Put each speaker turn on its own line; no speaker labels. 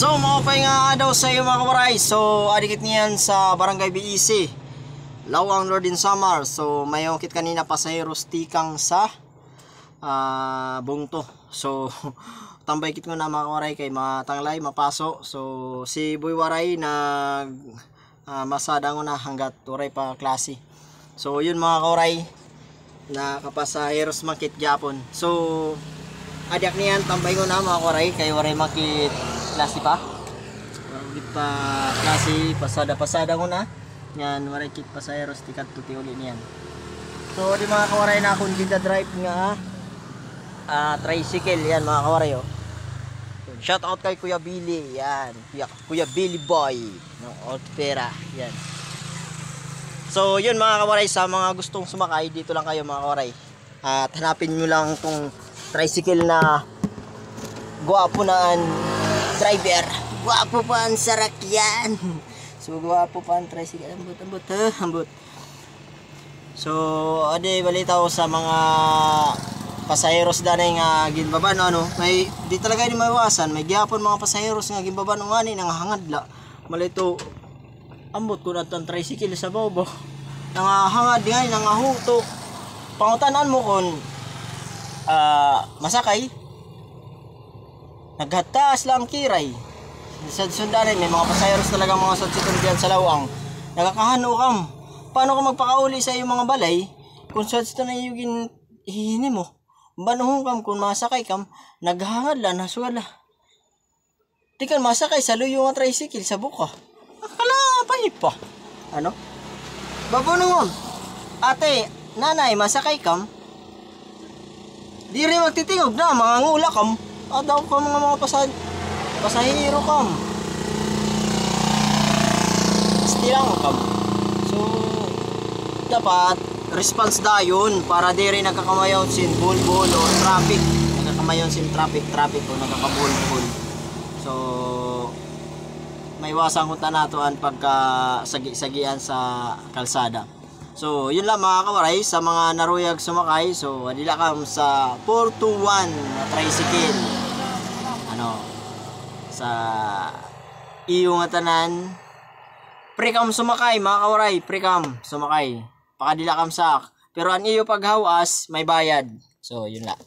So maupay nga daw sa iyo mga kawaray. So adikit niyan sa Barangay BEC, Lawang Lord in Samar. So mayongkit kanina pasaheros tikang sa bungto. So tambay kit ko na mga kawaray kay matanglay mapaso. So si Boy Waray nag masada ko na hanggat turay pa klase. So yun mga kawaray, na kapasaheros makit gyapon. So adak niyan tambay ko na mga kawaray kay waray makit klase pa. Waray pa klase pasada ko na. Yan waray kit pasaheros tikat tuti uli niyan. So di mga kawaray na akong drive nga tricycle yan mga kawaray oh. Shout out kay Kuya Billy, yan. Kuya Billy Boy ng Altpera, yan. So yun mga kawaray, sa mga gustong sumakay dito lang kayo mga kawaray. At hanapin nyo lang tong tricycle na guwapo na ang driver. Guwapo pa ang sarakyan. So guwapo pa ang tricycle. Ambot. So ade balita ko sa mga pasaheros danay nga ginbaba no, ano, may di talaga ni maiwasan, may gyapon mga pasaheros nga ginbaba no ani nang hangad malito ambot ko na tan tricycle sa bawbo nang hangad ngay nang huto pangutanan mo kon masakay naghatas lang kiray sa sundanan may mga pasaheros talaga mga satsiton diyan sa lawang nagakahano kam paano ka magpakauli sa iyong mga balay kung satsiton na yung hihini mo banuhong kam kung masakay kam naghangad la naswala di kan masakay sa luyo nga tricycle sa buka akala pa ano babunong ate nanay masakay kam di rin magtitingog na mga ngula kam daw ka mga pasahero kam stilang kam so dapat response dayon para di rin nagkakamayon sin bulbul o traffic nagkakamayon sin traffic o nagkakabulbul so may iwasan kung tanatuan pagka sagian sa kalsada. So yun lang mga kawaray sa mga naruyag sumakay. So adila kam sa 421 na tricycle ano sa iyo nga tanan pre-cam sumakay mga kawaray, pre-cam sumakay pakadila kam sak pero ang iyo paghawas may bayad. So yun lang.